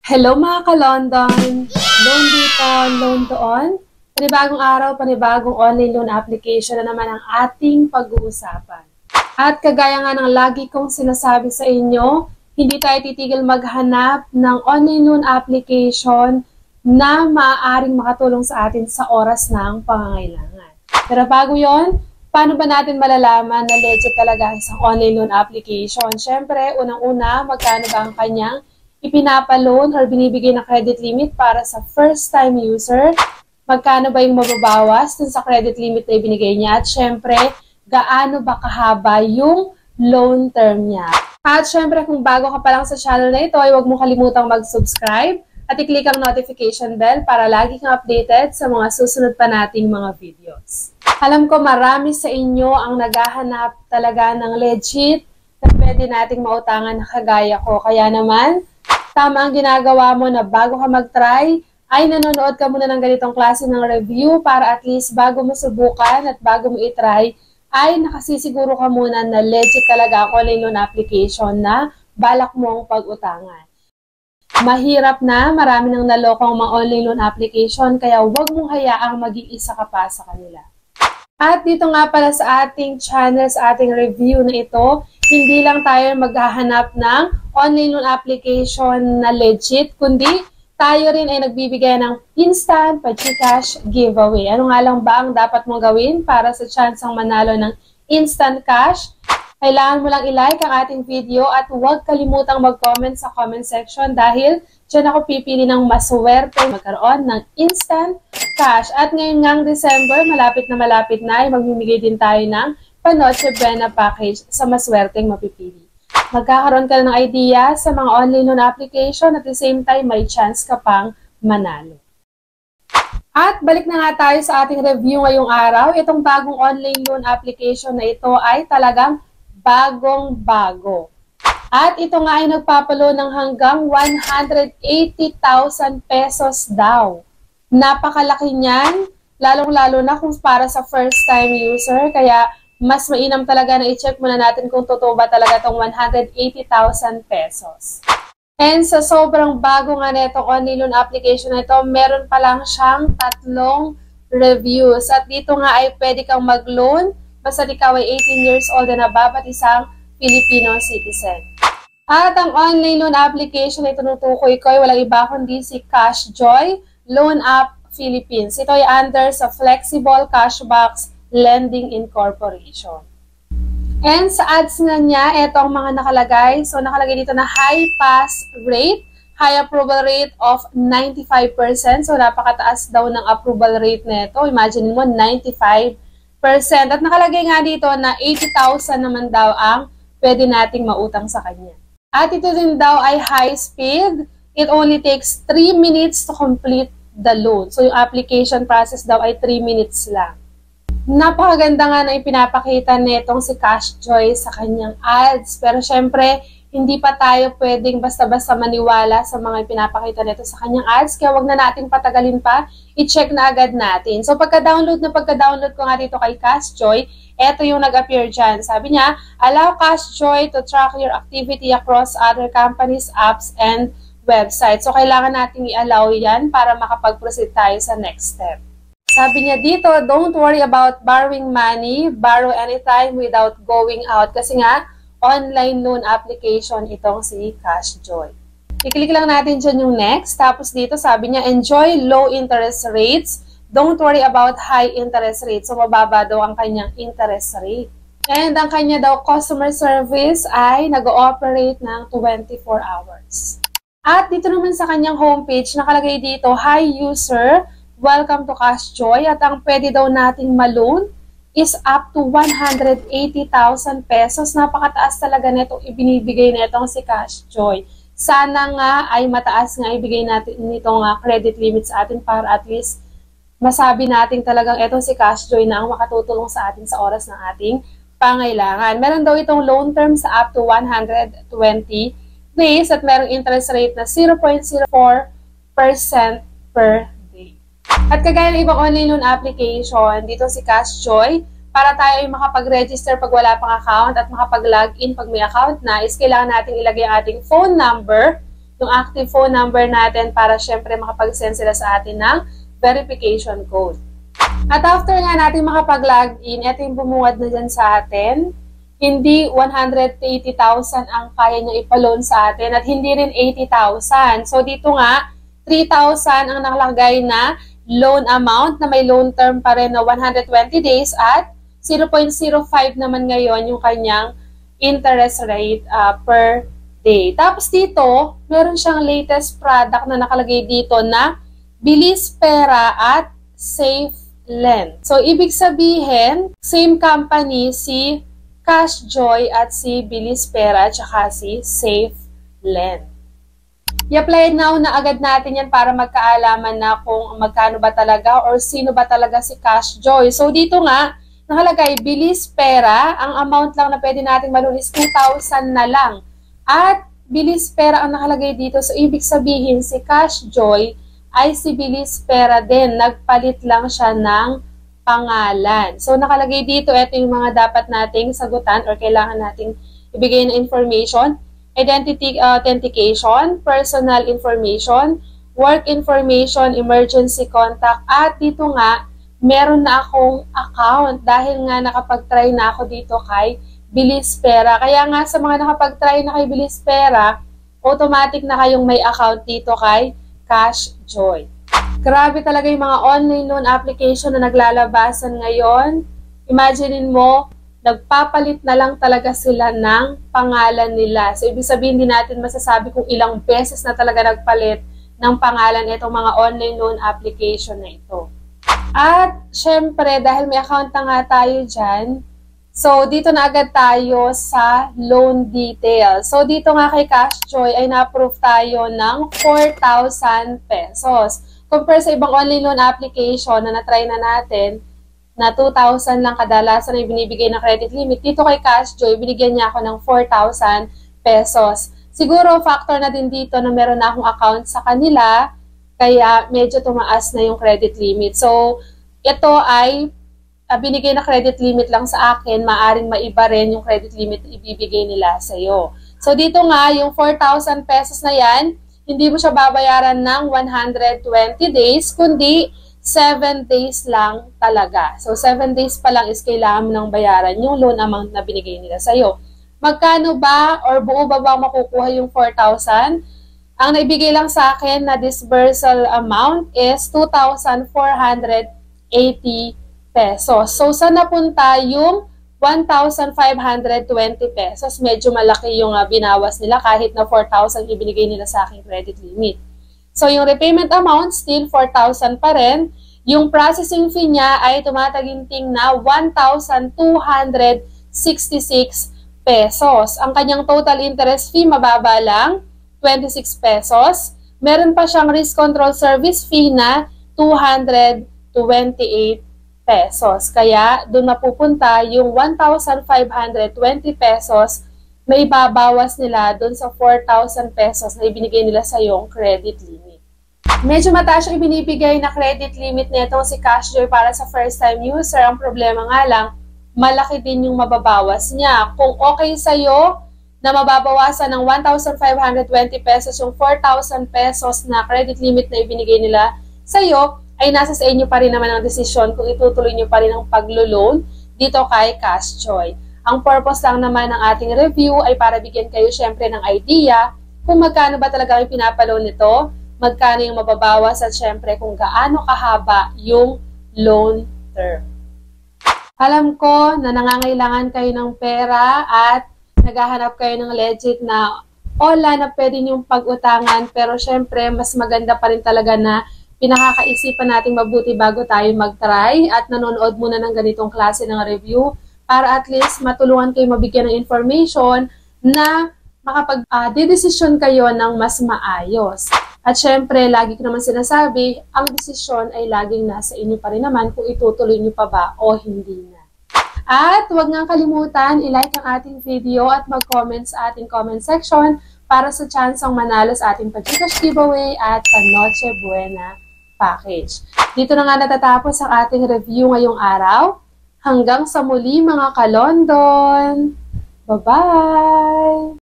Hello mga ka-London! Loan dito, loan doon. Panibagong araw, panibagong online loan application na naman ang ating pag-uusapan. At kagaya nga ng lagi kong sinasabi sa inyo, hindi tayo titigil maghanap ng online loan application na maaaring makatulong sa atin sa oras ng pangangailangan. Pero bago yon, paano ba natin malalaman na legit talaga isang online loan application? Siyempre, unang-una, magkano ba ang kanyang ipinapaloan or binibigay na credit limit para sa first-time user, magkano ba yung mababawas dun sa credit limit na ibinigay niya, at syempre, gaano ba kahaba yung loan term niya. At syempre, kung bago ka pa lang sa channel na ito, ay huwag mong kalimutang mag-subscribe at i-click ang notification bell para lagi kang updated sa mga susunod pa nating mga videos. Alam ko marami sa inyo ang naghahanap talaga ng legit na pwede nating mautangan na kagaya ko. Kaya naman, tama ang ginagawa mo na bago ka mag-try, ay nanonood ka muna ng ganitong klase ng review para at least bago mo subukan at bago mo i-try, ay nakasisiguro ka muna na legit talaga ang online loan application na balak mong pag-utangan. Mahirap na, marami nang nalokong mga online loan application, kaya huwag mong hayaang maging isa ka pa sa kanila. At dito nga pala sa ating channel, sa ating review na ito, hindi lang tayo maghahanap ng online loan application na legit, kundi tayo rin ay nagbibigay ng instant pa-GCash giveaway. Ano nga lang ba ang dapat mong gawin para sa chance ang manalo ng instant cash? Kailangan mo lang i-like ang ating video at huwag kalimutang mag-comment sa comment section dahil dyan ako pipili ng maswerte magkaroon ng instant cash. At ngayon ngang December, malapit na ay magmimigay din tayo ng Panoche Buena package sa maswerteng mapipili. Magkakaroon ka ng idea sa mga online loan application at the same time may chance ka pang manalo. At balik na nga tayo sa ating review ngayong araw. Itong bagong online loan application na ito ay talagang bagong-bago. At ito nga ay nagpapalo ng hanggang 180,000 pesos daw. Napakalaki niyan, lalong-lalo na kung para sa first-time user. Kaya mas mainam talaga na i-check muna natin kung totoo ba talaga itong 180,000 pesos. And sa sobrang bago nga na itong online loan application na ito, meron pa lang siyang 3 reviews. At dito nga ay pwede kang mag-loan basta ikaw ay 18 years old and above at isang Filipino citizen. At ang online loan application na tinutukoy ko ay walang iba kundi si CashJoy Loan App Philippines. Ito ay under sa Flexible Cashbacks Lending Incorporation. And sa ads nga niya, ito ang mga nakalagay. So nakalagay dito na high pass rate, high approval rate of 95%. So napakataas daw ng approval rate na ito. Imagine mo, 95%. At nakalagay nga dito na 80,000 naman daw ang pwede nating mautang sa kanya. At ito din daw ay high speed. It only takes 3 minutes to complete the loan. So yung application process daw ay 3 minutes lang. Napakaganda nga na ipinapakita nitong si CashJoy sa kanyang ads. Pero syempre, hindi pa tayo pwedeng basta-basta maniwala sa mga ipinapakita nito sa kanyang ads. Kaya wag na natin patagalin pa, i-check na agad natin. So pagka-download ko nga dito kay CashJoy, eto yung nag-appear dyan. Sabi niya, allow CashJoy to track your activity across other companies, apps, and websites. So kailangan natin i-allow yan para makapag-proceed tayo sa next step. Sabi niya dito, don't worry about borrowing money, borrow anytime without going out. Kasi nga, online loan application itong si CashJoy. I-click lang natin dyan yung next. Tapos dito sabi niya, enjoy low interest rates. Don't worry about high interest rates. So mababa daw ang kanyang interest rate. And ang kanya daw customer service ay nag-ooperate ng 24 hours. At dito naman sa kanyang homepage, nakalagay dito, hi user, welcome to CashJoy. At ang pwede daw nating ma-loan is up to 180,000 pesos. Napakataas talaga netong ibinibigay netong si CashJoy. Sana nga ay mataas nga ibigay natin nitong credit limit sa atin para at least masabi natin talagang etong si CashJoy na ang makatutulong sa atin sa oras ng ating pangailangan. Meron daw itong loan term sa up to 120 days at merong interest rate na 0.04% per day. At kagaya ng ibang online loan application, dito si CashJoy, para tayo ay makapag-register pag wala pang account at makapag-login pag may account na, is kailangan natin ilagay ang ating phone number, yung active phone number natin para syempre makapag-send sila sa atin ng verification code. At after nga natin makapag-login, ito yung bumungad na dyan sa atin. Hindi 180,000 ang kaya niya ipaloan sa atin at hindi rin 80,000. So dito nga, 3,000 ang nakalagay na loan amount na may loan term pa rin na 120 days at 0.05 naman ngayon yung kanyang interest rate per day. Tapos dito, meron siyang latest product na nakalagay dito na Bilis Pera at Safe Lend. So, ibig sabihin, same company si CashJoy at si Bilis Pera at saka si Safe Lend. I-apply now na agad natin yan para magkaalaman na kung magkano ba talaga or sino ba talaga si CashJoy. So, dito nga, nakalagay, Bilis Pera, ang amount lang na pwede natin malun is 2,000 na lang. At Bilis Pera ang nakalagay dito. So, ibig sabihin, si CashJoy ay si Bilis Pera din. Nagpalit lang siya ng pangalan. So, nakalagay dito, ito yung mga dapat nating sagutan or kailangan nating ibigay na information. Identity authentication, personal information, work information, emergency contact, at dito nga, meron na akong account dahil nga nakapag-try na ako dito kay Bilis Pera. Kaya nga sa mga nakapag-try na kay Bilis Pera, automatic na kayong may account dito kay CashJoy. Grabe talaga yung mga online loan application na naglalabasan ngayon. Imaginein mo, nagpapalit na lang talaga sila ng pangalan nila. So, ibig sabihin din natin masasabi kung ilang beses na talaga nagpalit ng pangalan itong mga online loan application na ito. At, syempre, dahil may account na nga tayo dyan, so, dito na agad tayo sa loan details. So, dito nga kay CashJoy ay na-approve tayo ng 4,000 pesos. Compare sa ibang online loan application na na-try na natin, na 2,000 lang kadalasan na binibigay na credit limit. Dito kay CashJoy, binigyan niya ako ng 4,000 pesos. Siguro, factor na din dito na meron na akong account sa kanila, kaya medyo tumaas na yung credit limit. So, ito ay binigay na credit limit lang sa akin, maaring maiba rin yung credit limit na ibibigay nila sa iyo. So, dito nga, yung 4,000 pesos na yan, hindi mo siya babayaran ng 120 days, kundi 7 days lang talaga. So, 7 days pa lang is kailangan mo nang bayaran yung loan amount na binigay nila sa iyo. Magkano ba or buo ba makukuha yung 4,000? Ang naibigay lang sa akin na disbursal amount is 2,480 pesos. So, saan napunta yung 1,520 pesos? Medyo malaki yung binawas nila kahit na 4,000 ibinigay nila sa aking credit limit. So, yung repayment amount, still 4,000 pa rin. Yung processing fee niya ay tumataginting na 1,266 pesos. Ang kanyang total interest fee, mababa lang, 26 pesos. Meron pa siyang risk control service fee na 228 pesos. Kaya, doon mapupunta yung 1,520 pesos na ibabawas nila doon sa 4,000 pesos na ibinigay nila sa yung credit limit. Medyo mataas yung ibinibigay na credit limit nito si CashJoy para sa first-time user. Ang problema nga lang, malaki din yung mababawas niya. Kung okay sa'yo na mababawasan ng 1,520 pesos yung 4,000 pesos na credit limit na ibinigay nila sa'yo, ay nasa sa inyo pa rin naman ang desisyon kung itutuloy nyo pa rin ang paglo-loan dito kay CashJoy. Ang purpose lang naman ng ating review ay para bigyan kayo syempre ng idea kung magkano ba talaga yung pinapaloan nito, magkano yung mababawas at syempre kung gaano kahaba yung loan term. Alam ko na nangangailangan kayo ng pera at naghahanap kayo ng legit na online na pwede niyong pag-utangan, pero syempre mas maganda pa rin talaga na pinakakaisipan natin mabuti bago tayo mag-try at nanonood muna ng ganitong klase ng review para at least matulungan kayo mabigyan ng information na makapag-desisyon kayo ng mas maayos. At syempre, lagi ko naman sinasabi, ang desisyon ay laging nasa inyo pa rin naman kung itutuloy nyo pa ba o hindi na. At huwag nga kalimutan, i-like ang ating video at mag-comment sa ating comment section para sa chance ang manalo sa ating Pag-Gcash giveaway at Panoche Buena package. Dito na nga natatapos ang ating review ngayong araw. Hanggang sa muli mga kalondon! Bye-bye!